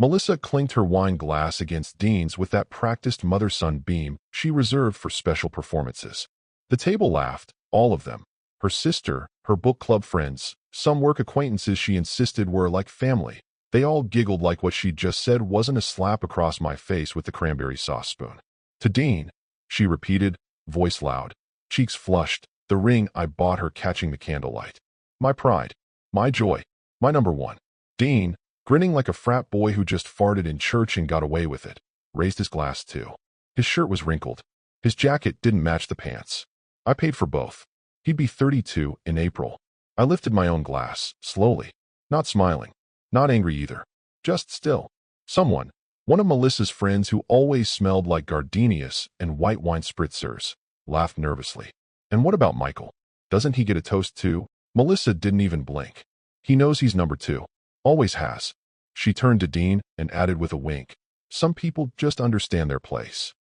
Melissa clinked her wine glass against Dean's with that practiced mother-son beam she reserved for special performances. The table laughed, all of them. Her sister, her book club friends, some work acquaintances she insisted were like family. They all giggled like what she'd just said wasn't a slap across my face with the cranberry sauce spoon. To Dean, she repeated, voice loud, cheeks flushed, the ring I bought her catching the candlelight. My pride, my joy, my number one. Dean, grinning like a frat boy who just farted in church and got away with it, raised his glass too. His shirt was wrinkled. His jacket didn't match the pants. I paid for both. He'd be 32 in April. I lifted my own glass, slowly, not smiling, not angry either, just still. Someone, one of Melissa's friends who always smelled like gardenias and white wine spritzers, laughed nervously. And what about Michael? Doesn't he get a toast too? Melissa didn't even blink. He knows he's number two. Always has. She turned to Dean and added with a wink. Some people just understand their place.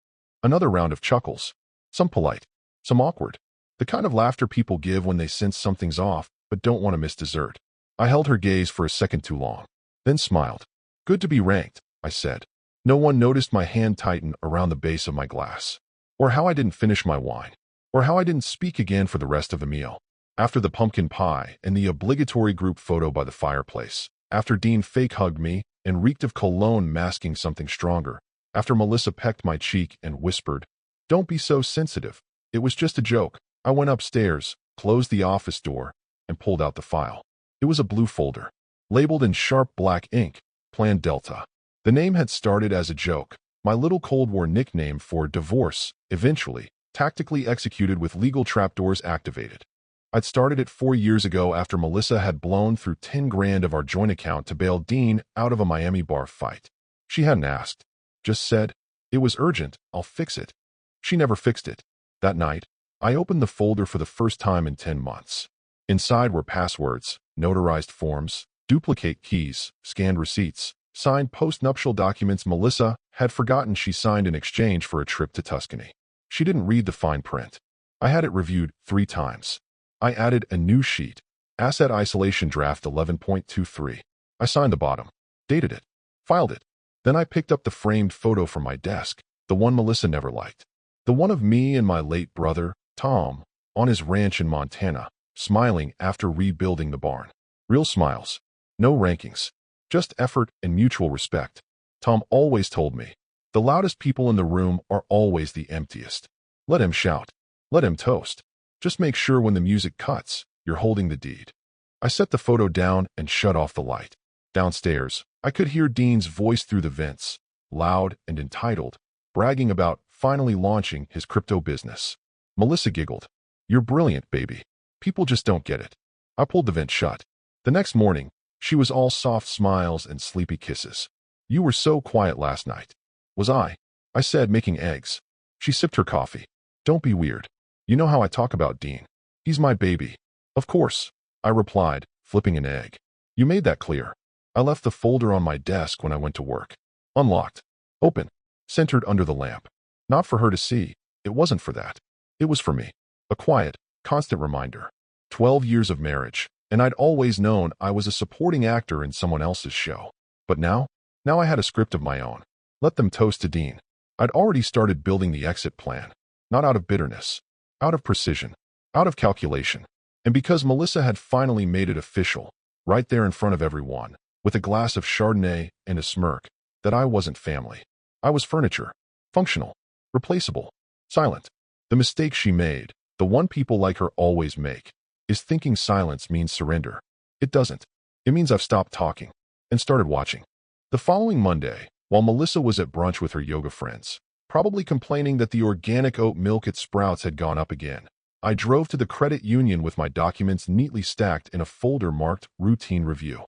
Another round of chuckles. Some polite, some awkward. The kind of laughter people give when they sense something's off but don't want to miss dessert. I held her gaze for a second too long, then smiled. Good to be ranked, I said. No one noticed my hand tighten around the base of my glass, or how I didn't finish my wine, or how I didn't speak again for the rest of the meal. After the pumpkin pie and the obligatory group photo by the fireplace, after Dean fake hugged me and reeked of cologne masking something stronger, after Melissa pecked my cheek and whispered, "Don't be so sensitive. It was just a joke," I went upstairs, closed the office door, and pulled out the file. It was a blue folder, labeled in sharp black ink, Plan Delta. The name had started as a joke, my little Cold War nickname for divorce, eventually, tactically executed with legal trapdoors activated. I'd started it 4 years ago after Melissa had blown through 10 grand of our joint account to bail Dean out of a Miami bar fight. She hadn't asked, just said, "It was urgent, I'll fix it." She never fixed it. That night, I opened the folder for the first time in 10 months. Inside were passwords, notarized forms, duplicate keys, scanned receipts, signed post-nuptial documents Melissa had forgotten she signed in exchange for a trip to Tuscany. She didn't read the fine print. I had it reviewed 3 times. I added a new sheet, Asset Isolation Draft 11.23. I signed the bottom, dated it, filed it. Then I picked up the framed photo from my desk, the one Melissa never liked. The one of me and my late brother, Tom, on his ranch in Montana, smiling after rebuilding the barn. Real smiles. No rankings. Just effort and mutual respect. Tom always told me, the loudest people in the room are always the emptiest. Let him shout. Let him toast. Just make sure when the music cuts, you're holding the deed. I set the photo down and shut off the light. Downstairs, I could hear Dean's voice through the vents, loud and entitled, bragging about finally launching his crypto business. Melissa giggled. "You're brilliant, baby. People just don't get it." I pulled the vent shut. The next morning, she was all soft smiles and sleepy kisses. "You were so quiet last night." "Was I?" I said, making eggs. She sipped her coffee. "Don't be weird. You know how I talk about Dean. He's my baby." "Of course," I replied, flipping an egg. "You made that clear." I left the folder on my desk when I went to work. Unlocked. Open. Centered under the lamp. Not for her to see. It wasn't for that. It was for me. A quiet, constant reminder. 12 years of marriage, and I'd always known I was a supporting actor in someone else's show. But now I had a script of my own. Let them toast to Dean. I'd already started building the exit plan. Not out of bitterness. Out of precision. Out of calculation. And because Melissa had finally made it official, right there in front of everyone, with a glass of Chardonnay and a smirk, that I wasn't family. I was furniture. Functional. Replaceable. Silent. The mistake she made, the one people like her always make, is thinking silence means surrender. It doesn't. It means I've stopped talking and started watching. The following Monday, while Melissa was at brunch with her yoga friends, probably complaining that the organic oat milk at Sprouts had gone up again, I drove to the credit union with my documents neatly stacked in a folder marked Routine Review.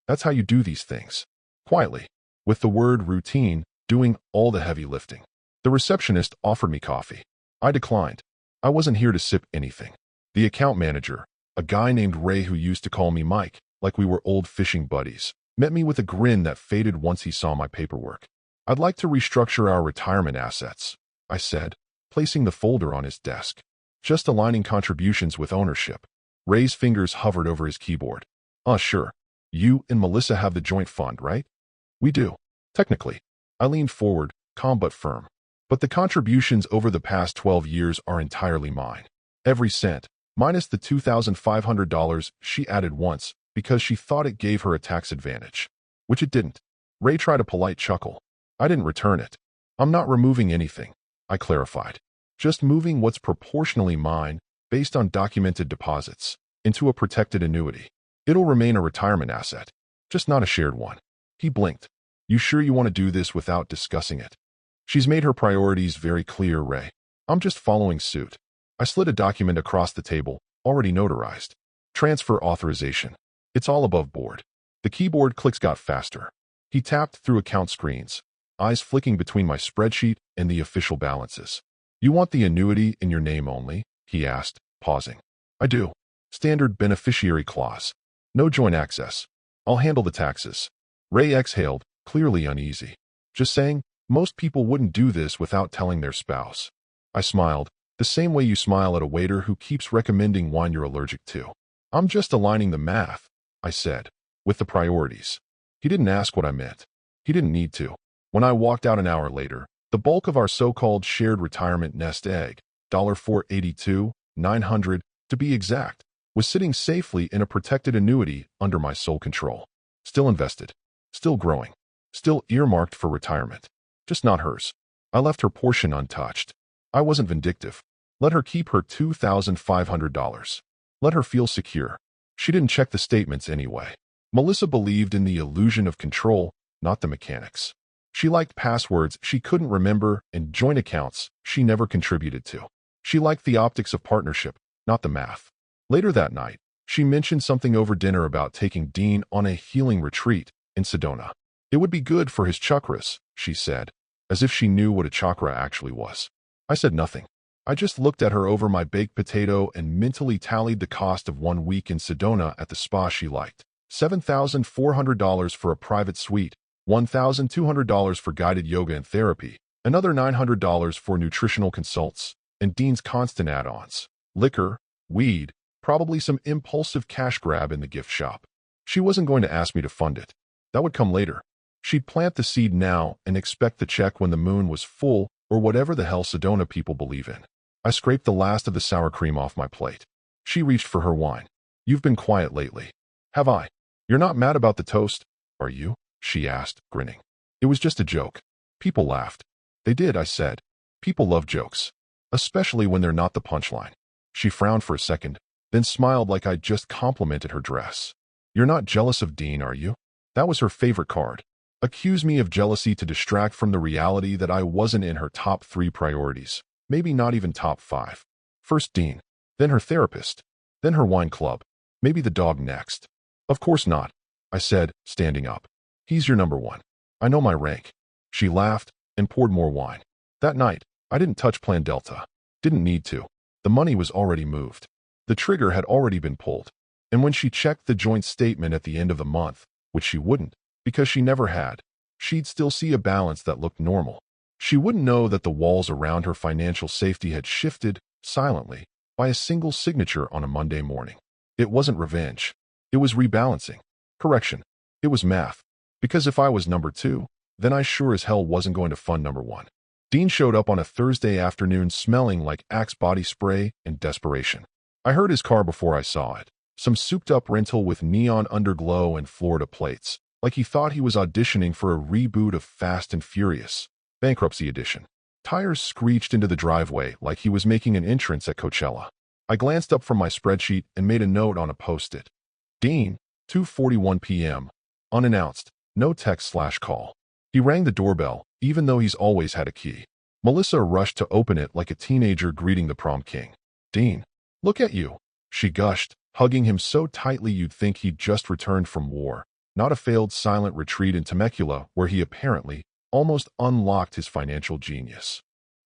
That's how you do these things. Quietly. With the word routine doing all the heavy lifting. The receptionist offered me coffee. I declined. I wasn't here to sip anything. The account manager, a guy named Ray who used to call me Mike, like we were old fishing buddies, met me with a grin that faded once he saw my paperwork. "I'd like to restructure our retirement assets," I said, placing the folder on his desk. "Just aligning contributions with ownership." Ray's fingers hovered over his keyboard. Sure. You and Melissa have the joint fund, right?" "We do." Technically. I leaned forward, calm but firm. But the contributions over the past 12 years are entirely mine. Every cent, minus the $2,500 she added once because she thought it gave her a tax advantage. Which it didn't. Ray tried a polite chuckle. I didn't return it. I'm not removing anything, I clarified. Just moving what's proportionally mine, based on documented deposits, into a protected annuity. It'll remain a retirement asset, just not a shared one. He blinked. You sure you want to do this without discussing it? She's made her priorities very clear, Ray. I'm just following suit. I slid a document across the table, already notarized. Transfer authorization. It's all above board. The keyboard clicks got faster. He tapped through account screens, eyes flicking between my spreadsheet and the official balances. You want the annuity in your name only? He asked, pausing. I do. Standard beneficiary clause. No joint access. I'll handle the taxes. Ray exhaled, clearly uneasy. Just saying, most people wouldn't do this without telling their spouse. I smiled, the same way you smile at a waiter who keeps recommending wine you're allergic to. I'm just aligning the math, I said, with the priorities. He didn't ask what I meant. He didn't need to. When I walked out an hour later, the bulk of our so-called shared retirement nest egg, $482, $900 to be exact, was sitting safely in a protected annuity under my sole control. Still invested. Still growing. Still earmarked for retirement. Just not hers. I left her portion untouched. I wasn't vindictive. Let her keep her $2,500. Let her feel secure. She didn't check the statements anyway. Melissa believed in the illusion of control, not the mechanics. She liked passwords she couldn't remember and joint accounts she never contributed to. She liked the optics of partnership, not the math. Later that night, she mentioned something over dinner about taking Dean on a healing retreat in Sedona. It would be good for his chakras, she said, as if she knew what a chakra actually was. I said nothing. I just looked at her over my baked potato and mentally tallied the cost of 1 week in Sedona at the spa she liked. $7,400 for a private suite, $1,200 for guided yoga and therapy, another $900 for nutritional consults, and Dean's constant add-ons. Liquor, weed, probably some impulsive cash grab in the gift shop. She wasn't going to ask me to fund it. That would come later. She'd plant the seed now and expect the check when the moon was full or whatever the hell Sedona people believe in. I scraped the last of the sour cream off my plate. She reached for her wine. You've been quiet lately. Have I? You're not mad about the toast, are you? She asked, grinning. It was just a joke. People laughed. They did, I said. People love jokes. Especially when they're not the punchline. She frowned for a second, then smiled like I'd just complimented her dress. You're not jealous of Dean, are you? That was her favorite card. Accuse me of jealousy to distract from the reality that I wasn't in her top 3 priorities. Maybe not even top 5. First Dean, then her therapist, then her wine club, maybe the dog next. Of course not, I said, standing up. He's your number 1. I know my rank. She laughed and poured more wine. That night, I didn't touch Plan Delta. Didn't need to. The money was already moved. The trigger had already been pulled. And when she checked the joint statement at the end of the month, which she wouldn't, because she never had, she'd still see a balance that looked normal. She wouldn't know that the walls around her financial safety had shifted, silently, by a single signature on a Monday morning. It wasn't revenge. It was rebalancing. Correction. It was math. Because if I was number 2, then I sure as hell wasn't going to fund number 1. Dean showed up on a Thursday afternoon smelling like Axe body spray and desperation. I heard his car before I saw it. Some souped-up rental with neon underglow and Florida plates, like he thought he was auditioning for a reboot of Fast and Furious, Bankruptcy Edition. Tires screeched into the driveway like he was making an entrance at Coachella. I glanced up from my spreadsheet and made a note on a post-it. Dean, 2:41 p.m. Unannounced, no text/call. He rang the doorbell, even though he's always had a key. Melissa rushed to open it like a teenager greeting the prom king. Dean, look at you, she gushed, hugging him so tightly you'd think he'd just returned from war, not a failed silent retreat in Temecula where he apparently almost unlocked his financial genius.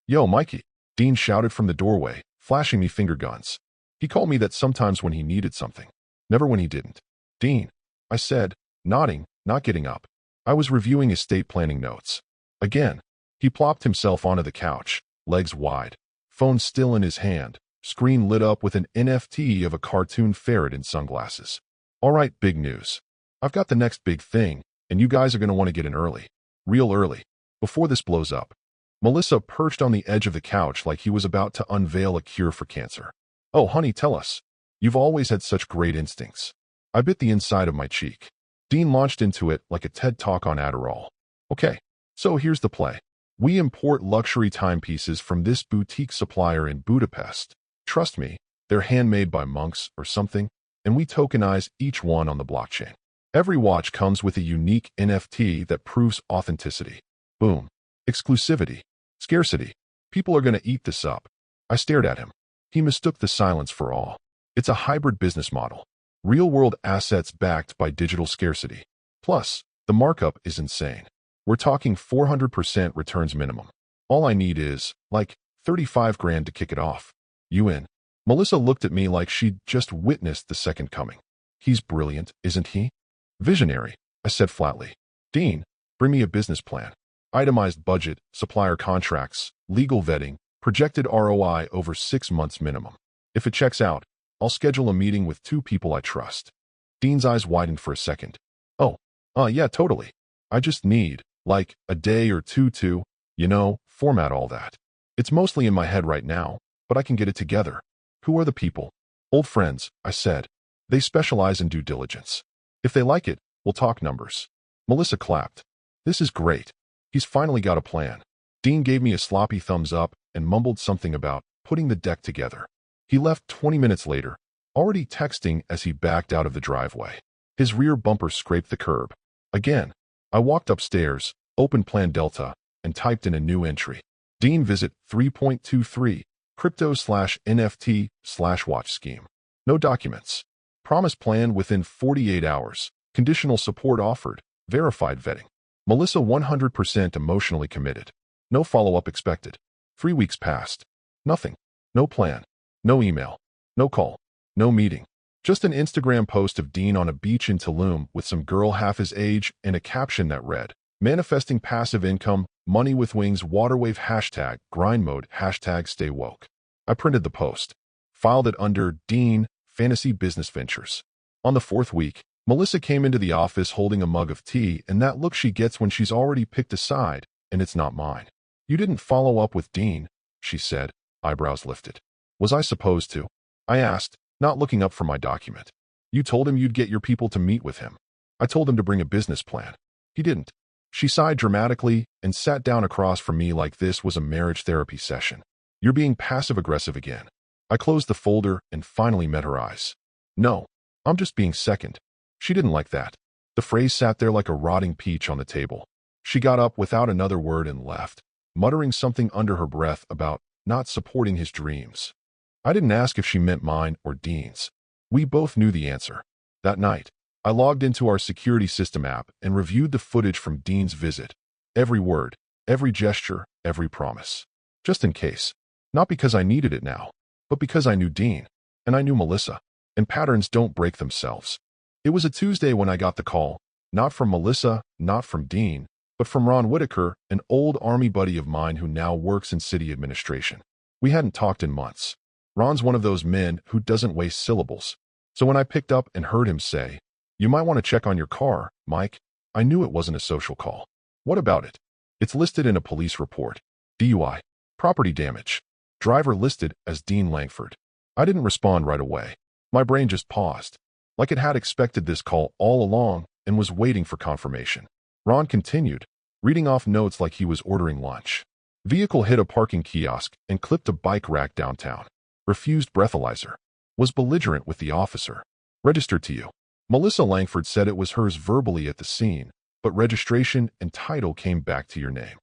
Yo, Mikey, Dean shouted from the doorway, flashing me finger guns. He called me that sometimes when he needed something, never when he didn't. Dean, I said, nodding, not getting up. I was reviewing estate planning notes. Again, he plopped himself onto the couch, legs wide, phone still in his hand, screen lit up with an NFT of a cartoon ferret in sunglasses. All right, big news. I've got the next big thing, and you guys are going to want to get in early. real early, before this blows up. Melissa perched on the edge of the couch like he was about to unveil a cure for cancer. Oh, honey, tell us. You've always had such great instincts. I bit the inside of my cheek. Dean launched into it like a TED Talk on Adderall. Okay, so here's the play. We import luxury timepieces from this boutique supplier in Budapest. Trust me, they're handmade by monks or something, and we tokenize each one on the blockchain. Every watch comes with a unique NFT that proves authenticity. Boom. Exclusivity. Scarcity. People are going to eat this up. I stared at him. He mistook the silence for awe. It's a hybrid business model. Real-world assets backed by digital scarcity. Plus, the markup is insane. We're talking 400% returns minimum. All I need is, like, 35 grand to kick it off. You in? Melissa looked at me like she'd just witnessed the second coming. He's brilliant, isn't he? Visionary, I said flatly. Dean, bring me a business plan. Itemized budget, supplier contracts, legal vetting, projected ROI over 6 months minimum. If it checks out, I'll schedule a meeting with 2 people I trust. Dean's eyes widened for a second. Oh, yeah, totally. I just need, like, a day or two to, format all that. It's mostly in my head right now, but I can get it together. Who are the people? Old friends, I said. They specialize in due diligence. If they like it, we'll talk numbers. Melissa clapped. This is great. He's finally got a plan. Dean gave me a sloppy thumbs up and mumbled something about putting the deck together. He left 20 minutes later, already texting as he backed out of the driveway. His rear bumper scraped the curb. Again, I walked upstairs, opened Plan Delta, and typed in a new entry. Dean visit 3.23, crypto/NFT/watch scheme. No documents. Promise plan within 48 hours. Conditional support offered. Verified vetting. Melissa 100% emotionally committed. No follow-up expected. 3 weeks passed. Nothing. No plan. No email. No call. No meeting. Just an Instagram post of Dean on a beach in Tulum with some girl half his age and a caption that read, manifesting passive income, money with wings, waterwave, #grind mode, #stay woke. I printed the post. Filed it under Dean, Fantasy Business Ventures. On the 4th week, Melissa came into the office holding a mug of tea and that look she gets when she's already picked a side, and it's not mine. You didn't follow up with Dean, she said, eyebrows lifted. Was I supposed to? I asked, not looking up from my document. You told him you'd get your people to meet with him. I told him to bring a business plan. He didn't. She sighed dramatically and sat down across from me like this was a marriage therapy session. You're being passive-aggressive again. I closed the folder and finally met her eyes. No, I'm just being second. She didn't like that. The phrase sat there like a rotting peach on the table. She got up without another word and left, muttering something under her breath about not supporting his dreams. I didn't ask if she meant mine or Dean's. We both knew the answer. That night, I logged into our security system app and reviewed the footage from Dean's visit. Every word, every gesture, every promise. Just in case. Not because I needed it now, but because I knew Dean, and I knew Melissa, and patterns don't break themselves. It was a Tuesday when I got the call, not from Melissa, not from Dean, but from Ron Whitaker, an old Army buddy of mine who now works in city administration. We hadn't talked in months. Ron's one of those men who doesn't waste syllables. So when I picked up and heard him say, "You might want to check on your car, Mike," I knew it wasn't a social call. What about it? It's listed in a police report. DUI. Property damage. Driver listed as Dean Langford. I didn't respond right away. My brain just paused. Like it had expected this call all along and was waiting for confirmation. Ron continued, reading off notes like he was ordering lunch. Vehicle hit a parking kiosk and clipped a bike rack downtown. Refused breathalyzer. Was belligerent with the officer. Registered to you. Melissa Langford said it was hers verbally at the scene, but registration and title came back to your name.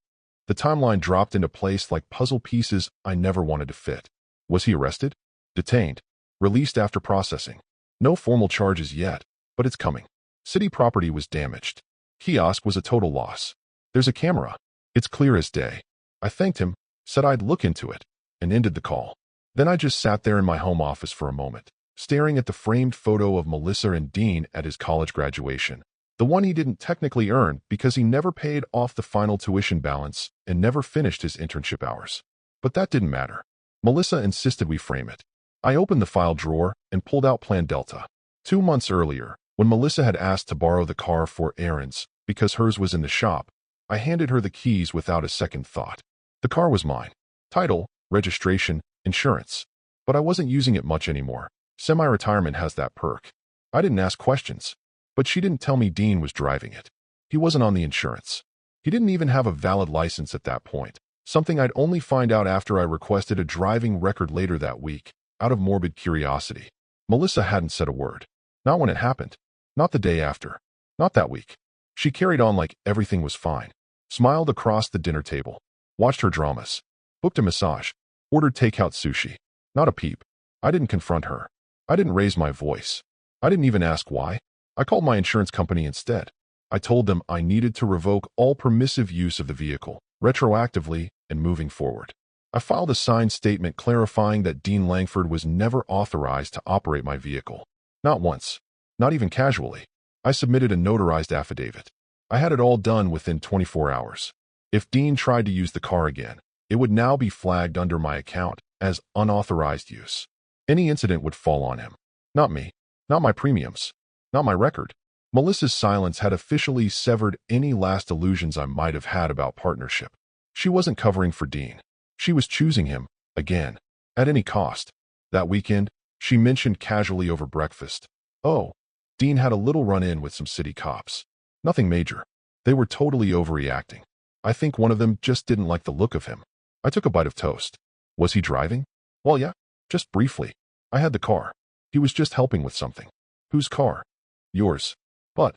The timeline dropped into place like puzzle pieces I never wanted to fit. Was he arrested? Detained. Released after processing. No formal charges yet, but it's coming. City property was damaged. Kiosk was a total loss. There's a camera. It's clear as day. I thanked him, said I'd look into it, and ended the call. Then I just sat there in my home office for a moment, staring at the framed photo of Melissa and Dean at his college graduation. The one he didn't technically earn because he never paid off the final tuition balance and never finished his internship hours. But that didn't matter. Melissa insisted we frame it. I opened the file drawer and pulled out Plan Delta. 2 months earlier, when Melissa had asked to borrow the car for errands because hers was in the shop, I handed her the keys without a second thought. The car was mine. Title, registration, insurance. But I wasn't using it much anymore. Semi-retirement has that perk. I didn't ask questions. But she didn't tell me Dean was driving it. He wasn't on the insurance. He didn't even have a valid license at that point, something I'd only find out after I requested a driving record later that week, out of morbid curiosity. Melissa hadn't said a word. Not when it happened. Not the day after. Not that week. She carried on like everything was fine. Smiled across the dinner table. Watched her dramas. Booked a massage. Ordered takeout sushi. Not a peep. I didn't confront her. I didn't raise my voice. I didn't even ask why. I called my insurance company instead. I told them I needed to revoke all permissive use of the vehicle, retroactively and moving forward. I filed a signed statement clarifying that Dean Langford was never authorized to operate my vehicle. Not once. Not even casually. I submitted a notarized affidavit. I had it all done within 24 hours. If Dean tried to use the car again, it would now be flagged under my account as unauthorized use. Any incident would fall on him. Not me. Not my premiums. Not my record. Melissa's silence had officially severed any last illusions I might have had about partnership. She wasn't covering for Dean. She was choosing him, again, at any cost. That weekend, she mentioned casually over breakfast. Oh, Dean had a little run-in with some city cops. Nothing major. They were totally overreacting. I think one of them just didn't like the look of him. I took a bite of toast. Was he driving? Well, yeah, just briefly. I had the car. He was just helping with something. Whose car? Yours. But,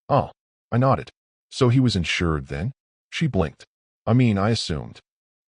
oh, I nodded. So he was insured then? She blinked. I mean, I assumed.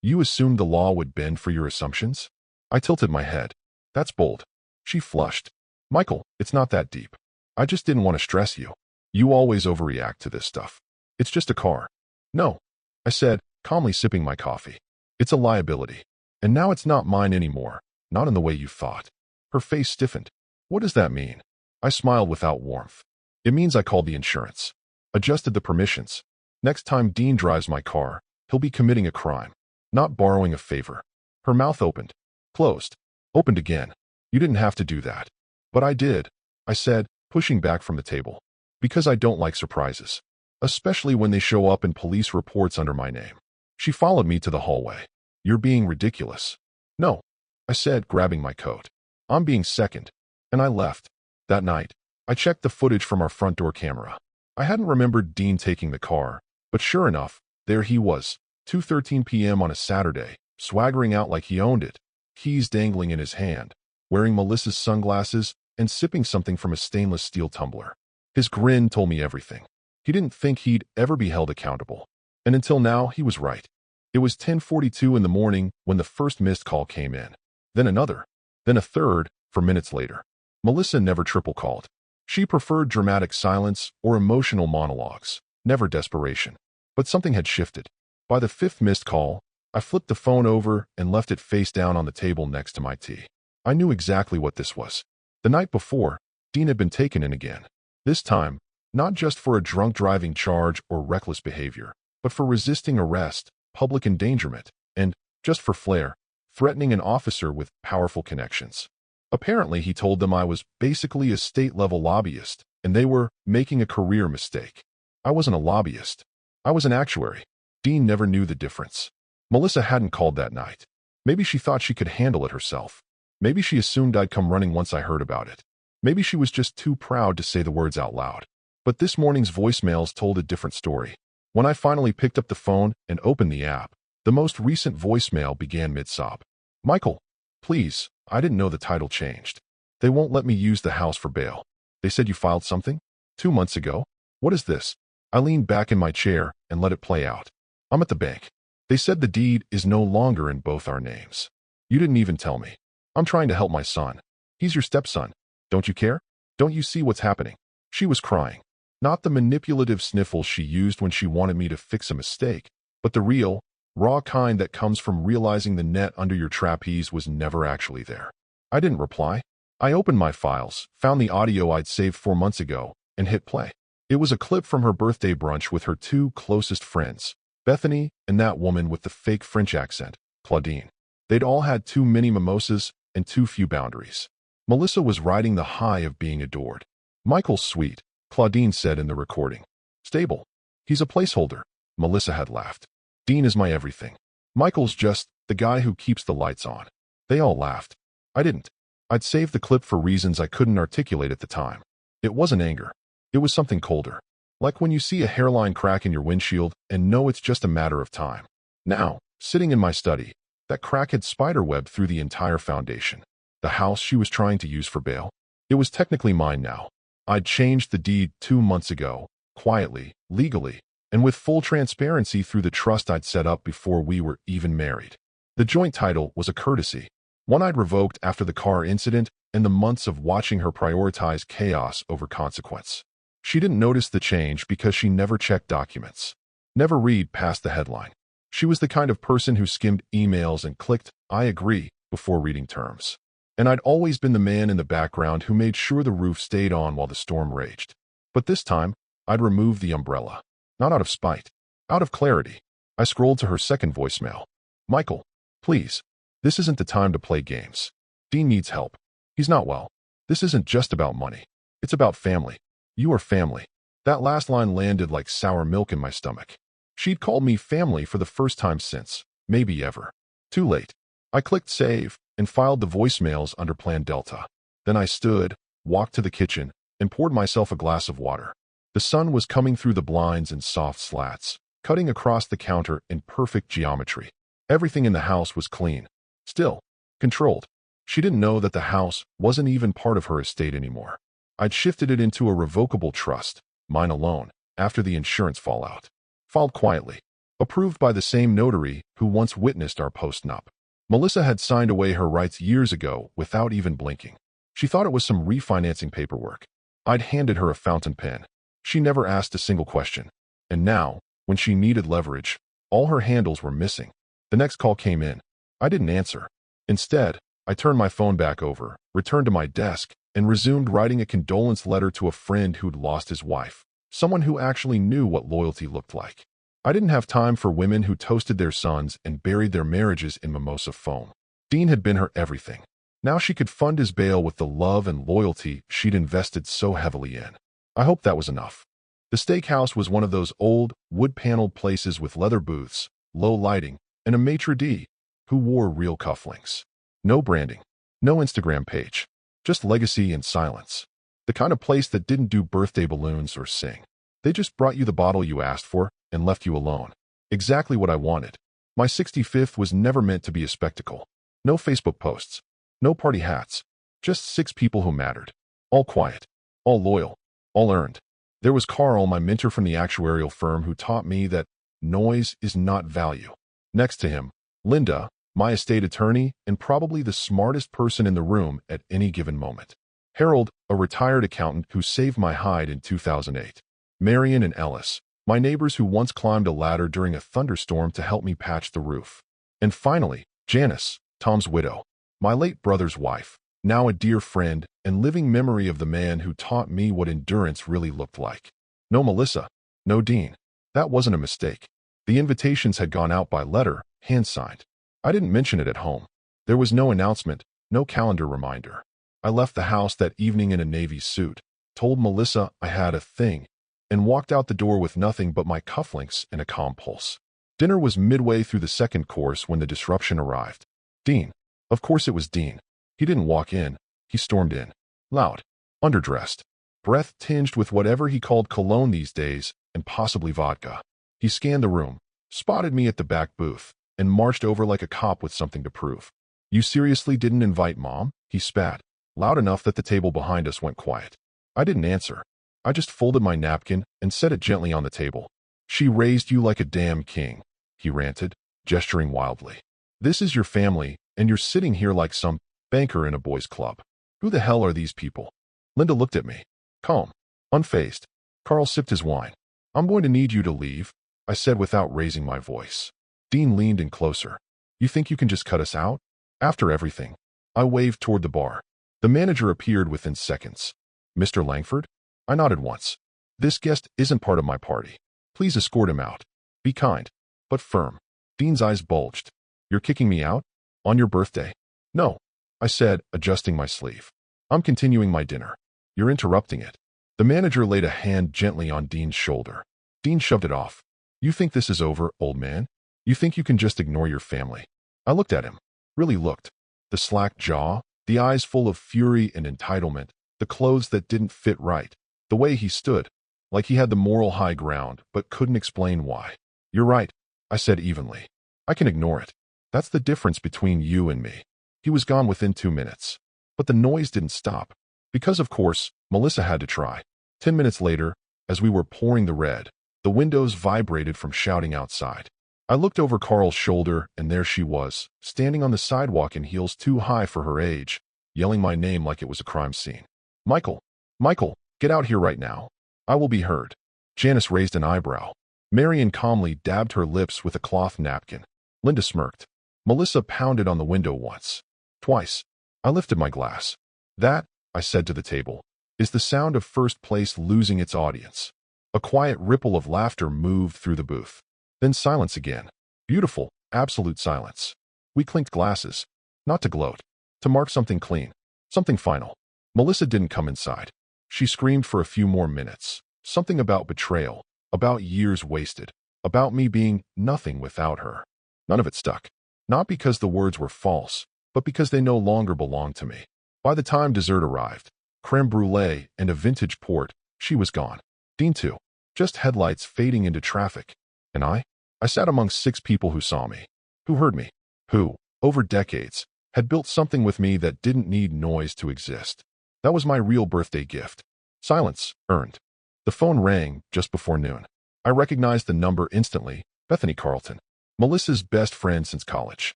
You assumed the law would bend for your assumptions? I tilted my head. That's bold. She flushed. Michael, it's not that deep. I just didn't want to stress you. You always overreact to this stuff. It's just a car. No, I said, calmly sipping my coffee. It's a liability. And now it's not mine anymore. Not in the way you thought. Her face stiffened. What does that mean? I smiled without warmth. It means I called the insurance. Adjusted the permissions. Next time Dean drives my car, he'll be committing a crime. Not borrowing a favor. Her mouth opened. Closed. Opened again. You didn't have to do that. But I did, I said, pushing back from the table. Because I don't like surprises. Especially when they show up in police reports under my name. She followed me to the hallway. You're being ridiculous. No, I said, grabbing my coat. I'm being second. And I left. That night, I checked the footage from our front door camera. I hadn't remembered Dean taking the car, but sure enough, there he was, 2:13 p.m. on a Saturday, swaggering out like he owned it, keys dangling in his hand, wearing Melissa's sunglasses and sipping something from a stainless steel tumbler. His grin told me everything. He didn't think he'd ever be held accountable. And until now, he was right. It was 10:42 in the morning when the first missed call came in. Then another. Then a third, for minutes later. Melissa never triple-called. She preferred dramatic silence or emotional monologues, never desperation. But something had shifted. By the fifth missed call, I flipped the phone over and left it face down on the table next to my tea. I knew exactly what this was. The night before, Dean had been taken in again. This time, not just for a drunk driving charge or reckless behavior, but for resisting arrest, public endangerment, and, just for flair, threatening an officer with powerful connections. Apparently, he told them I was basically a state-level lobbyist, and they were making a career mistake. I wasn't a lobbyist. I was an actuary. Dean never knew the difference. Melissa hadn't called that night. Maybe she thought she could handle it herself. Maybe she assumed I'd come running once I heard about it. Maybe she was just too proud to say the words out loud. But this morning's voicemails told a different story. When I finally picked up the phone and opened the app, the most recent voicemail began mid-sob. Michael, please, I didn't know the title changed. They won't let me use the house for bail. They said you filed something? 2 months ago? What is this? I leaned back in my chair and let it play out. I'm at the bank. They said the deed is no longer in both our names. You didn't even tell me. I'm trying to help my son. He's your stepson. Don't you care? Don't you see what's happening? She was crying. Not the manipulative sniffles she used when she wanted me to fix a mistake, but the real, raw kind that comes from realizing the net under your trapeze was never actually there. I didn't reply. I opened my files, found the audio I'd saved 4 months ago, and hit play. It was a clip from her birthday brunch with her 2 closest friends, Bethany and that woman with the fake French accent, Claudine. They'd all had too many mimosas and too few boundaries. Melissa was riding the high of being adored. Michael's sweet, Claudine said in the recording. Stable. He's a placeholder. Melissa had laughed. Dean is my everything. Michael's just the guy who keeps the lights on. They all laughed. I didn't. I'd saved the clip for reasons I couldn't articulate at the time. It wasn't anger. It was something colder. Like when you see a hairline crack in your windshield and know it's just a matter of time. Now, sitting in my study, that crack had spiderwebbed through the entire foundation. The house she was trying to use for bail. It was technically mine now. I'd changed the deed 2 months ago, quietly, legally, and with full transparency through the trust I'd set up before we were even married. The joint title was a courtesy, one I'd revoked after the car incident and the months of watching her prioritize chaos over consequence. She didn't notice the change because she never checked documents, never read past the headline. She was the kind of person who skimmed emails and clicked, "I agree," before reading terms. And I'd always been the man in the background who made sure the roof stayed on while the storm raged. But this time, I'd removed the umbrella. Not out of spite, out of clarity. I scrolled to her second voicemail. "Michael, please. This isn't the time to play games. Dean needs help. He's not well. This isn't just about money. It's about family. You are family." That last line landed like sour milk in my stomach. She'd called me family for the first time since, maybe ever. Too late. I clicked save and filed the voicemails under Plan Delta. Then I stood, walked to the kitchen, and poured myself a glass of water. The sun was coming through the blinds in soft slats, cutting across the counter in perfect geometry. Everything in the house was clean. Still, controlled. She didn't know that the house wasn't even part of her estate anymore. I'd shifted it into a revocable trust, mine alone, after the insurance fallout. Filed quietly. Approved by the same notary who once witnessed our post-nup. Melissa had signed away her rights years ago without even blinking. She thought it was some refinancing paperwork. I'd handed her a fountain pen. She never asked a single question. And now, when she needed leverage, all her handles were missing. The next call came in. I didn't answer. Instead, I turned my phone back over, returned to my desk, and resumed writing a condolence letter to a friend who'd lost his wife. Someone who actually knew what loyalty looked like. I didn't have time for women who toasted their sons and buried their marriages in mimosa foam. Dean had been her everything. Now she could fund his bail with the love and loyalty she'd invested so heavily in. I hoped that was enough. The steakhouse was one of those old, wood-paneled places with leather booths, low lighting, and a maitre d' who wore real cufflinks. No branding. No Instagram page. Just legacy and silence. The kind of place that didn't do birthday balloons or sing. They just brought you the bottle you asked for and left you alone. Exactly what I wanted. My 65th was never meant to be a spectacle. No Facebook posts. No party hats. Just 6 people who mattered. All quiet. All loyal. All earned. There was Carl, my mentor from the actuarial firm, who taught me that noise is not value. Next to him, Linda, my estate attorney and probably the smartest person in the room at any given moment. Harold, a retired accountant who saved my hide in 2008. Marion and Ellis, my neighbors who once climbed a ladder during a thunderstorm to help me patch the roof. And finally, Janice, Tom's widow, my late brother's wife, now a dear friend and living memory of the man who taught me what endurance really looked like. No Melissa, no Dean. That wasn't a mistake. The invitations had gone out by letter, hand-signed. I didn't mention it at home. There was no announcement, no calendar reminder. I left the house that evening in a navy suit, told Melissa I had a thing, and walked out the door with nothing but my cufflinks and a calm pulse. Dinner was midway through the second course when the disruption arrived. Dean. Of course it was Dean. He didn't walk in. He stormed in. Loud. Underdressed. Breath tinged with whatever he called cologne these days, and possibly vodka. He scanned the room, spotted me at the back booth, and marched over like a cop with something to prove. "You seriously didn't invite Mom?" He spat, loud enough that the table behind us went quiet. I didn't answer. I just folded my napkin and set it gently on the table. "She raised you like a damn king," he ranted, gesturing wildly. "This is your family, and you're sitting here like some banker in a boys' club. Who the hell are these people?" Linda looked at me, calm, unfazed. Carl sipped his wine. "I'm going to need you to leave," I said without raising my voice. Dean leaned in closer. "You think you can just cut us out? After everything?" I waved toward the bar. The manager appeared within seconds. "Mr. Langford?" I nodded once. "This guest isn't part of my party. Please escort him out. Be kind, but firm." Dean's eyes bulged. "You're kicking me out? On your birthday?" "No," I said, adjusting my sleeve. "I'm continuing my dinner. You're interrupting it." The manager laid a hand gently on Dean's shoulder. Dean shoved it off. You think this is over, old man? You think you can just ignore your family? I looked at him. Really looked. The slack jaw, the eyes full of fury and entitlement, the clothes that didn't fit right, the way he stood, like he had the moral high ground, but couldn't explain why. You're right, I said evenly. I can ignore it. That's the difference between you and me. He was gone within 2 minutes. But the noise didn't stop. Because, of course, Melissa had to try. 10 minutes later, as we were pouring the red, the windows vibrated from shouting outside. I looked over Carl's shoulder, and there she was, standing on the sidewalk in heels too high for her age, yelling my name like it was a crime scene. Michael! Michael! Get out here right now. I will be heard. Janice raised an eyebrow. Marion calmly dabbed her lips with a cloth napkin. Linda smirked. Melissa pounded on the window once. Twice. I lifted my glass. That, I said to the table, is the sound of First Place losing its audience. A quiet ripple of laughter moved through the booth. Then silence again. Beautiful, absolute silence. We clinked glasses. Not to gloat. To mark something clean. Something final. Melissa didn't come inside. She screamed for a few more minutes. Something about betrayal. About years wasted. About me being nothing without her. None of it stuck. Not because the words were false, but because they no longer belonged to me. By the time dessert arrived, creme brulee and a vintage port, she was gone. Dean too. Just headlights fading into traffic. And I sat among 6 people who saw me, who heard me, who, over decades, had built something with me that didn't need noise to exist. That was my real birthday gift. Silence, earned. The phone rang just before noon. I recognized the number instantly. Bethany Carlton. Melissa's best friend since college.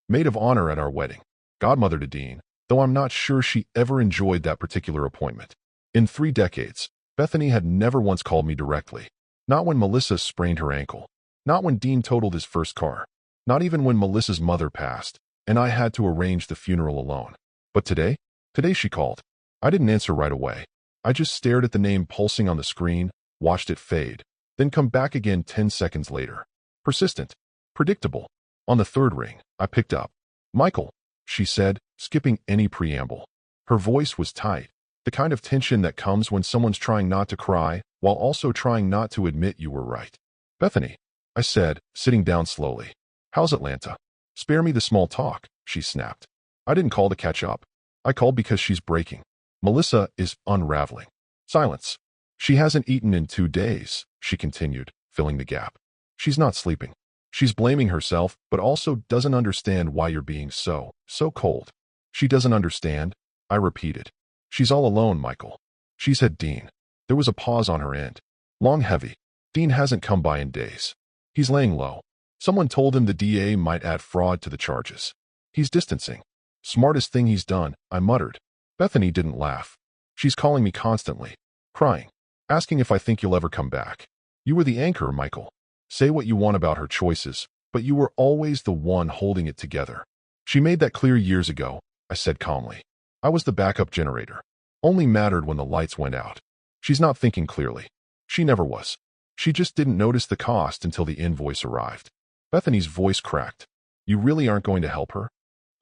Maid of honor at our wedding. Godmother to Dean, though I'm not sure she ever enjoyed that particular appointment. In 3 decades, Bethany had never once called me directly. Not when Melissa sprained her ankle. Not when Dean totaled his first car. Not even when Melissa's mother passed, and I had to arrange the funeral alone. But today she called. I didn't answer right away. I just stared at the name pulsing on the screen, watched it fade, then come back again 10 seconds later. Persistent. Predictable. On the 3rd ring, I picked up. Michael, she said, skipping any preamble. Her voice was tight, the kind of tension that comes when someone's trying not to cry while also trying not to admit you were right. Bethany, I said, sitting down slowly. How's Atlanta? Spare me the small talk, she snapped. I didn't call to catch up. I called because she's breaking. Melissa is unraveling. Silence. She hasn't eaten in 2 days, she continued, filling the gap. She's not sleeping. She's blaming herself, but also doesn't understand why you're being so cold. She doesn't understand, I repeated. She's all alone, Michael. She said Dean. There was a pause on her end. Long, heavy. Dean hasn't come by in days. He's laying low. Someone told him the DA might add fraud to the charges. He's distancing. Smartest thing he's done, I muttered. Bethany didn't laugh. She's calling me constantly. Crying. Asking if I think you'll ever come back. You were the anchor, Michael. Say what you want about her choices, but you were always the one holding it together. She made that clear years ago, I said calmly. I was the backup generator. Only mattered when the lights went out. She's not thinking clearly. She never was. She just didn't notice the cost until the invoice arrived. Bethany's voice cracked. You really aren't going to help her?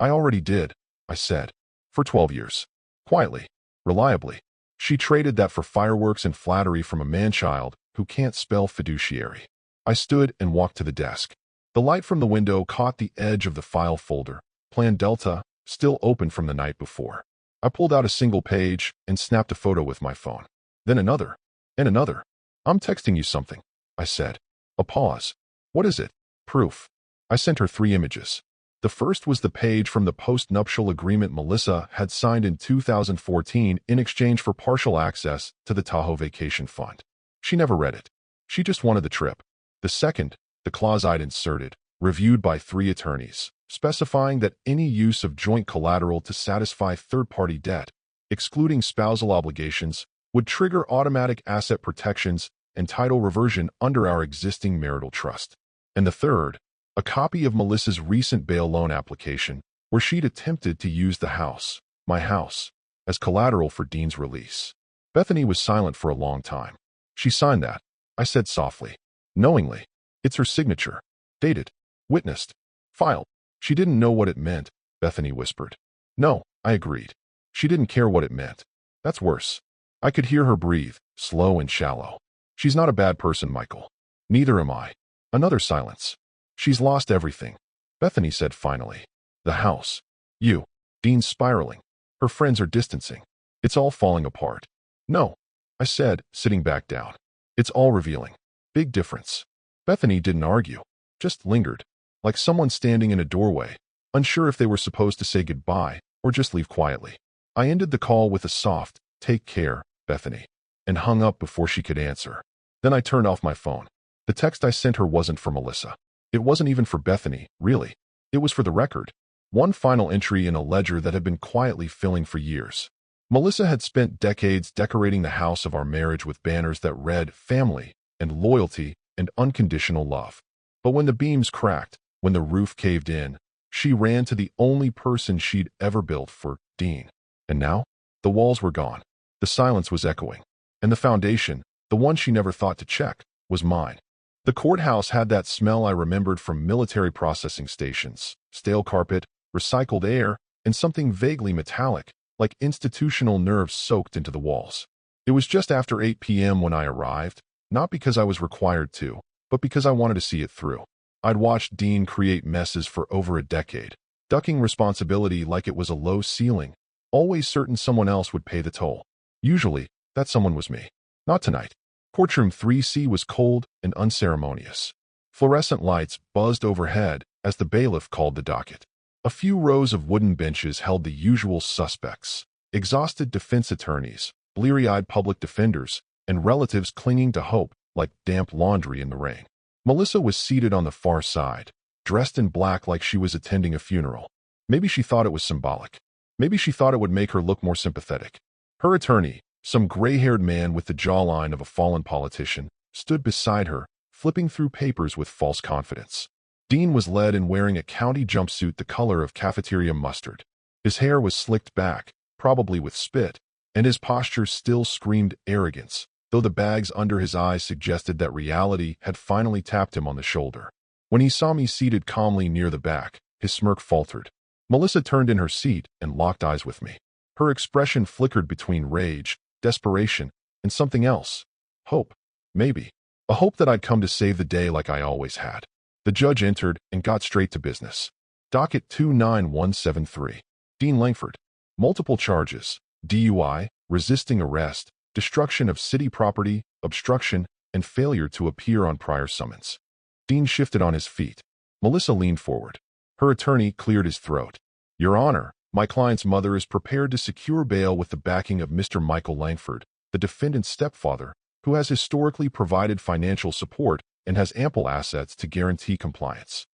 I already did, I said. For 12 years. Quietly. Reliably. She traded that for fireworks and flattery from a man-child who can't spell fiduciary. I stood and walked to the desk. The light from the window caught the edge of the file folder, Plan Delta, still open from the night before. I pulled out a single page and snapped a photo with my phone. Then another. And another. I'm texting you something, I said. A pause. What is it? Proof. I sent her 3 images. The first was the page from the post-nuptial agreement Melissa had signed in 2014 in exchange for partial access to the Tahoe Vacation Fund. She never read it. She just wanted the trip. The second, the clause I'd inserted, reviewed by 3 attorneys, specifying that any use of joint collateral to satisfy third-party debt, excluding spousal obligations, would trigger automatic asset protections and title reversion under our existing marital trust. And the third, a copy of Melissa's recent bail loan application, where she'd attempted to use the house, my house, as collateral for Dean's release. Bethany was silent for a long time. She signed that, I said softly. Knowingly. It's her signature. Dated. Witnessed. Filed. She didn't know what it meant, Bethany whispered. No, I agreed. She didn't care what it meant. That's worse. I could hear her breathe, slow and shallow. She's not a bad person, Michael. Neither am I. Another silence. She's lost everything, Bethany said finally. The house. You. Dean's spiraling. Her friends are distancing. It's all falling apart. No, I said, sitting back down. It's all revealing. Big difference. Bethany didn't argue, just lingered, like someone standing in a doorway, unsure if they were supposed to say goodbye or just leave quietly. I ended the call with a soft, "Take care, Bethany," and hung up before she could answer. Then I turned off my phone. The text I sent her wasn't for Melissa. It wasn't even for Bethany, really. It was for the record. One final entry in a ledger that had been quietly filling for years. Melissa had spent decades decorating the house of our marriage with banners that read family and loyalty and unconditional love. But when the beams cracked, when the roof caved in, she ran to the only person she'd ever built for, Dean. And now, the walls were gone. The silence was echoing. And the foundation, the one she never thought to check, was mine. The courthouse had that smell I remembered from military processing stations, stale carpet, recycled air, and something vaguely metallic, like institutional nerves soaked into the walls. It was just after 8 p.m. when I arrived, not because I was required to, but because I wanted to see it through. I'd watched Dean create messes for over a decade, ducking responsibility like it was a low ceiling, always certain someone else would pay the toll. Usually, that someone was me. Not tonight. Courtroom 3C was cold and unceremonious. Fluorescent lights buzzed overhead as the bailiff called the docket. A few rows of wooden benches held the usual suspects, exhausted defense attorneys, bleary-eyed public defenders, and relatives clinging to hope like damp laundry in the rain. Melissa was seated on the far side, dressed in black like she was attending a funeral. Maybe she thought it was symbolic. Maybe she thought it would make her look more sympathetic. Her attorney, some gray-haired man with the jawline of a fallen politician, stood beside her, flipping through papers with false confidence. Dean was led in wearing a county jumpsuit the color of cafeteria mustard. His hair was slicked back, probably with spit, and his posture still screamed arrogance, though the bags under his eyes suggested that reality had finally tapped him on the shoulder. When he saw me seated calmly near the back, his smirk faltered. Melissa turned in her seat and locked eyes with me. Her expression flickered between rage, desperation, and something else. Hope. Maybe. A hope that I'd come to save the day like I always had. The judge entered and got straight to business. Docket 29173. Dean Langford. Multiple charges: DUI, resisting arrest, destruction of city property, obstruction, and failure to appear on prior summons. Dean shifted on his feet. Melissa leaned forward. Her attorney cleared his throat. Your Honor, my client's mother is prepared to secure bail with the backing of Mr. Michael Langford, the defendant's stepfather, who has historically provided financial support and has ample assets to guarantee compliance.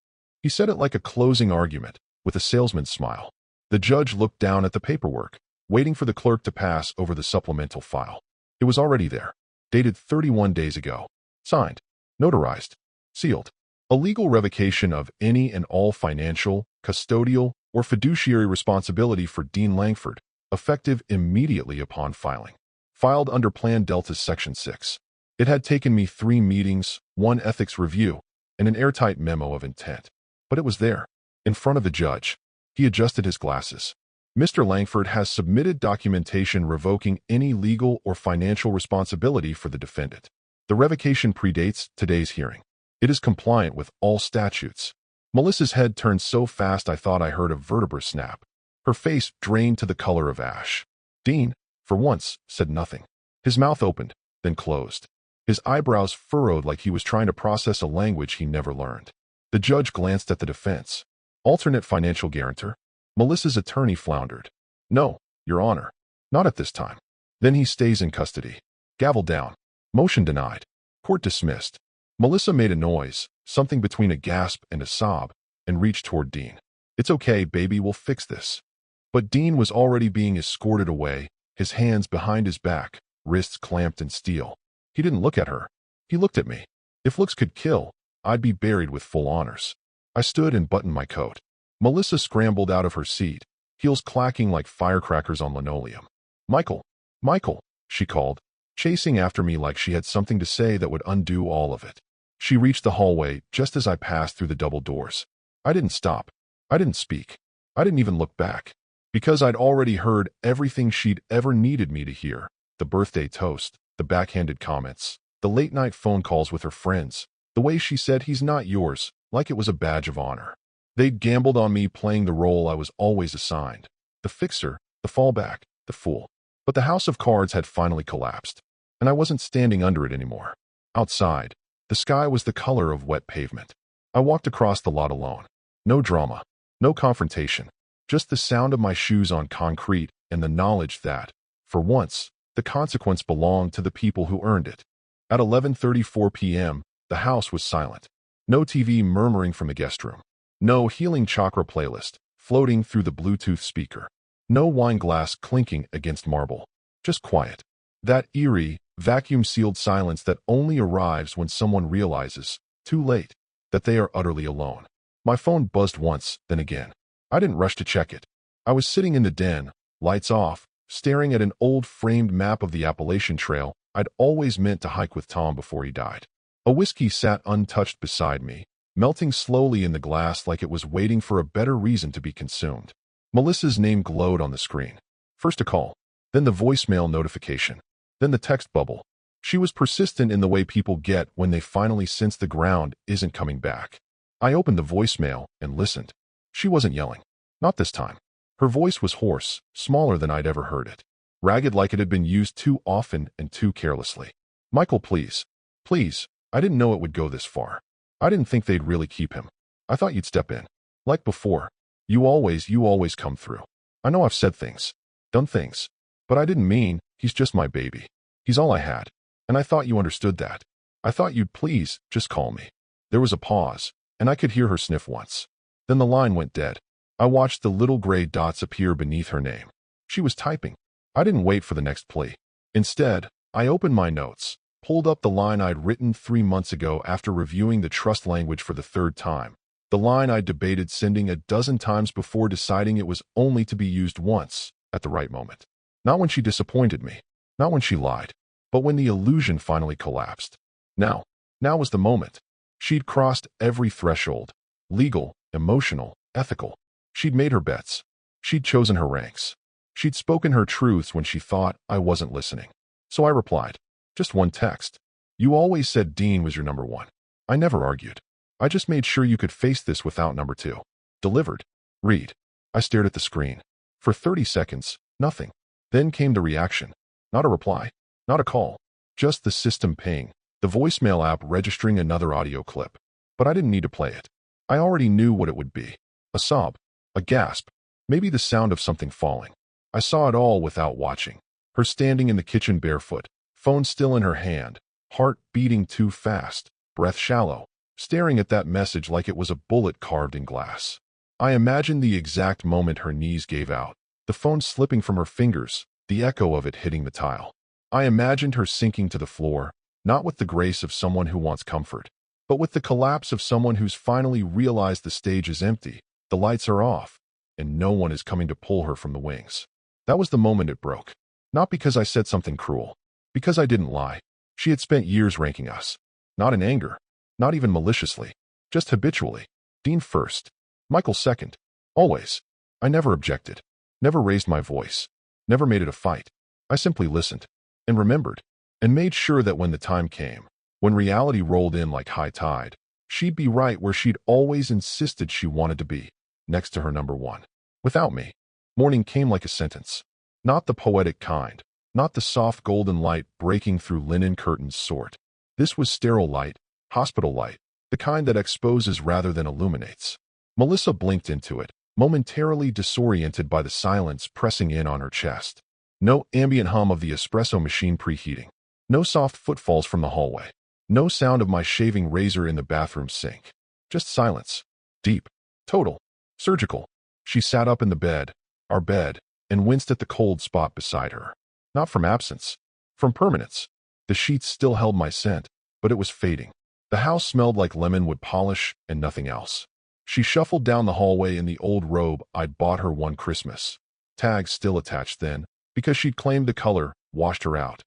He said it like a closing argument, with a salesman's smile. The judge looked down at the paperwork, waiting for the clerk to pass over the supplemental file. It was already there, dated 31 days ago. Signed, notarized, sealed. A legal revocation of any and all financial, custodial, or fiduciary responsibility for Dean Langford, effective immediately upon filing. Filed under Plan Delta's Section 6. It had taken me 3 meetings, 1 ethics review, and an airtight memo of intent. But it was there, in front of the judge. He adjusted his glasses. Mr. Langford has submitted documentation revoking any legal or financial responsibility for the defendant. The revocation predates today's hearing. It is compliant with all statutes. Melissa's head turned so fast I thought I heard a vertebra snap. Her face drained to the color of ash. Dean, for once, said nothing. His mouth opened, then closed. His eyebrows furrowed like he was trying to process a language he never learned. The judge glanced at the defense. Alternate financial guarantor? Melissa's attorney floundered. No, Your Honor. Not at this time. Then he stays in custody. Gavel down. Motion denied. Court dismissed. Melissa made a noise, something between a gasp and a sob, and reached toward Dean. It's okay, baby, we'll fix this. But Dean was already being escorted away, his hands behind his back, wrists clamped in steel. He didn't look at her. He looked at me. If looks could kill, I'd be buried with full honors. I stood and buttoned my coat. Melissa scrambled out of her seat, heels clacking like firecrackers on linoleum. Michael, Michael, she called, chasing after me like she had something to say that would undo all of it. She reached the hallway just as I passed through the double doors. I didn't stop. I didn't speak. I didn't even look back. Because I'd already heard everything she'd ever needed me to hear. The birthday toast, the backhanded comments, the late-night phone calls with her friends, The way she said, "He's not yours," like it was a badge of honor. They'd gambled on me playing the role I was always assigned. The fixer, the fallback, the fool. But the house of cards had finally collapsed, and I wasn't standing under it anymore. Outside, the sky was the color of wet pavement. I walked across the lot alone. No drama, no confrontation, just the sound of my shoes on concrete and the knowledge that, for once, the consequence belonged to the people who earned it. At 11:34 p.m., the house was silent. No TV murmuring from the guest room. No healing chakra playlist floating through the Bluetooth speaker. No wine glass clinking against marble. Just quiet. That eerie, vacuum-sealed silence that only arrives when someone realizes, too late, that they are utterly alone. My phone buzzed once, then again. I didn't rush to check it. I was sitting in the den, lights off, staring at an old framed map of the Appalachian Trail I'd always meant to hike with Tom before he died. A whiskey sat untouched beside me, melting slowly in the glass like it was waiting for a better reason to be consumed. Melissa's name glowed on the screen. First a call, then the voicemail notification, then the text bubble. She was persistent in the way people get when they finally sense the ground isn't coming back. I opened the voicemail and listened. She wasn't yelling. Not this time. Her voice was hoarse, smaller than I'd ever heard it. Ragged, like it had been used too often and too carelessly. "Michael, please. Please. I didn't know it would go this far. I didn't think they'd really keep him. I thought you'd step in. Like before. You always come through. I know I've said things, done things, but I didn't mean, he's just my baby. He's all I had. And I thought you understood that. I thought you'd please just call me." There was a pause, and I could hear her sniff once. Then the line went dead. I watched the little gray dots appear beneath her name. She was typing. I didn't wait for the next plea. Instead, I opened my notes, pulled up the line I'd written 3 months ago after reviewing the trust language for the third time. The line I'd debated sending a dozen times before deciding it was only to be used once, at the right moment. Not when she disappointed me, not when she lied, but when the illusion finally collapsed. Now was the moment. She'd crossed every threshold, legal, emotional, ethical. She'd made her bets. She'd chosen her ranks. She'd spoken her truths when she thought I wasn't listening. So I replied. Just one text. "You always said Dean was your number one. I never argued. I just made sure you could face this without number two." Delivered. Read. I stared at the screen. For 30 seconds, nothing. Then came the reaction. Not a reply. Not a call. Just the system ping. The voicemail app registering another audio clip. But I didn't need to play it. I already knew what it would be. A sob. A gasp. Maybe the sound of something falling. I saw it all without watching. Her standing in the kitchen barefoot, phone still in her hand, heart beating too fast, breath shallow, staring at that message like it was a bullet carved in glass. I imagined the exact moment her knees gave out, the phone slipping from her fingers, the echo of it hitting the tile. I imagined her sinking to the floor, not with the grace of someone who wants comfort, but with the collapse of someone who's finally realized the stage is empty, the lights are off, and no one is coming to pull her from the wings. That was the moment it broke. Not because I said something cruel. Because I didn't lie. She had spent years ranking us. Not in anger. Not even maliciously. Just habitually. Dean first. Michael second. Always. I never objected. Never raised my voice. Never made it a fight. I simply listened. And remembered. And made sure that when the time came, when reality rolled in like high tide, she'd be right where she'd always insisted she wanted to be. Next to her number one. Without me. Morning came like a sentence. Not the poetic kind. Not the soft golden light breaking through linen curtains sort. This was sterile light, hospital light, the kind that exposes rather than illuminates. Melissa blinked into it, momentarily disoriented by the silence pressing in on her chest. No ambient hum of the espresso machine preheating. No soft footfalls from the hallway. No sound of my shaving razor in the bathroom sink. Just silence. Deep. Total. Surgical. She sat up in the bed, our bed, and winced at the cold spot beside her. Not from absence. From permanence. The sheets still held my scent, but it was fading. The house smelled like lemon wood polish and nothing else. She shuffled down the hallway in the old robe I'd bought her one Christmas. Tags still attached then, because she'd claimed the color, washed her out.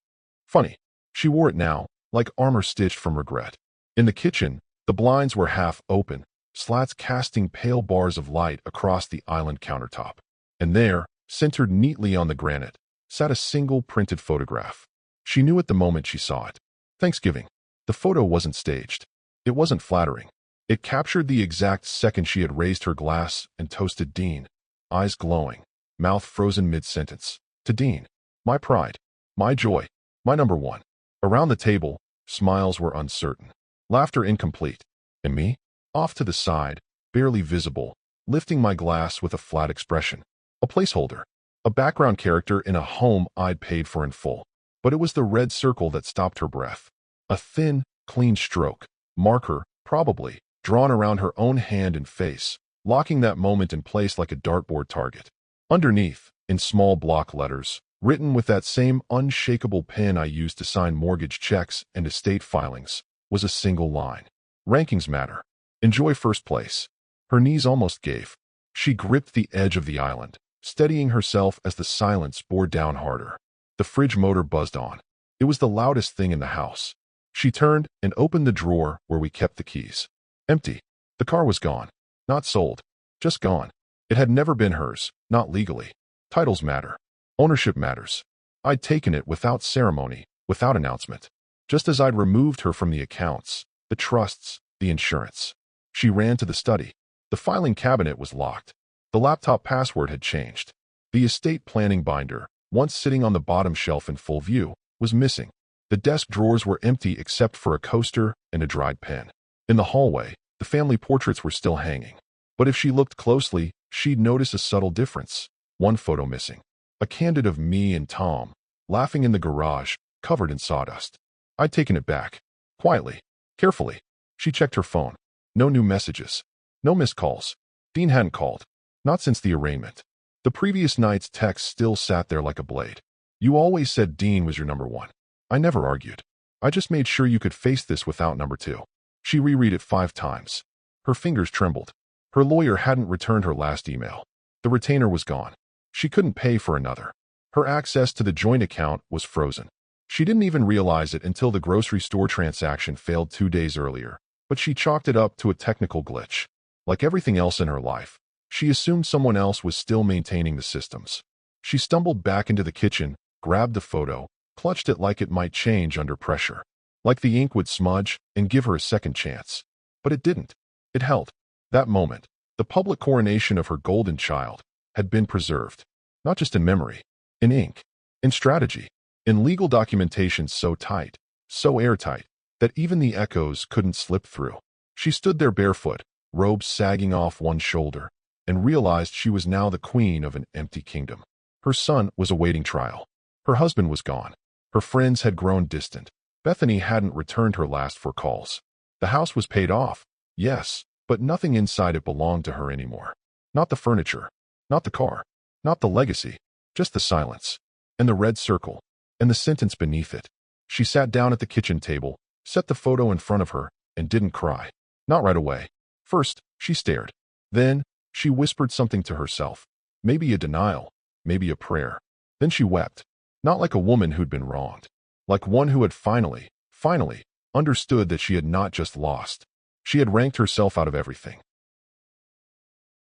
Funny. She wore it now, like armor stitched from regret. In the kitchen, the blinds were half open, slats casting pale bars of light across the island countertop. And there, centered neatly on the granite, sat a single printed photograph. She knew at the moment she saw it. Thanksgiving. The photo wasn't staged. It wasn't flattering. It captured the exact second she had raised her glass and toasted Dean, eyes glowing, mouth frozen mid-sentence. To Dean. My pride. My joy. My number one. Around the table, smiles were uncertain. Laughter incomplete. And me? Off to the side, barely visible, lifting my glass with a flat expression. A placeholder. A background character in a home I'd paid for in full. But it was the red circle that stopped her breath. A thin, clean stroke. Marker, probably, drawn around her own hand and face, locking that moment in place like a dartboard target. Underneath, in small block letters, written with that same unshakable pen I used to sign mortgage checks and estate filings, was a single line. Rankings matter. Enjoy first place. Her knees almost gave. She gripped the edge of the island, steadying herself as the silence bore down harder. The fridge motor buzzed on. It was the loudest thing in the house. She turned and opened the drawer where we kept the keys. Empty. The car was gone. Not sold. Just gone. It had never been hers, not legally. Titles matter. Ownership matters. I'd taken it without ceremony, without announcement. Just as I'd removed her from the accounts, the trusts, the insurance. She ran to the study. The filing cabinet was locked. The laptop password had changed. The estate planning binder, once sitting on the bottom shelf in full view, was missing. The desk drawers were empty except for a coaster and a dried pen. In the hallway, the family portraits were still hanging. But if she looked closely, she'd notice a subtle difference. One photo missing. A candid of me and Tom, laughing in the garage, covered in sawdust. I'd taken it back. Quietly. Carefully. She checked her phone. No new messages. No missed calls. Dean hadn't called. Not since the arraignment. The previous night's text still sat there like a blade. You always said Dean was your number one. I never argued. I just made sure you could face this without number two. She reread it 5 times. Her fingers trembled. Her lawyer hadn't returned her last email. The retainer was gone. She couldn't pay for another. Her access to the joint account was frozen. She didn't even realize it until the grocery store transaction failed 2 days earlier, but she chalked it up to a technical glitch. Like everything else in her life, she assumed someone else was still maintaining the systems. She stumbled back into the kitchen, grabbed the photo, clutched it like it might change under pressure. Like the ink would smudge and give her a second chance. But it didn't. It held. That moment, the public coronation of her golden child, had been preserved. Not just in memory, in ink, in strategy, in legal documentation so tight, so airtight, that even the echoes couldn't slip through. She stood there barefoot, robes sagging off one shoulder, and realized she was now the queen of an empty kingdom. Her son was awaiting trial. Her husband was gone. Her friends had grown distant. Bethany hadn't returned her last 4 calls. The house was paid off, yes, but nothing inside it belonged to her anymore. Not the furniture, not the car, not the legacy, just the silence, and the red circle, and the sentence beneath it. She sat down at the kitchen table, set the photo in front of her, and didn't cry. Not right away. First, she stared. Then, she whispered something to herself. Maybe a denial, maybe a prayer. Then she wept. Not like a woman who'd been wronged. Like one who had finally, understood that she had not just lost. She had ranked herself out of everything.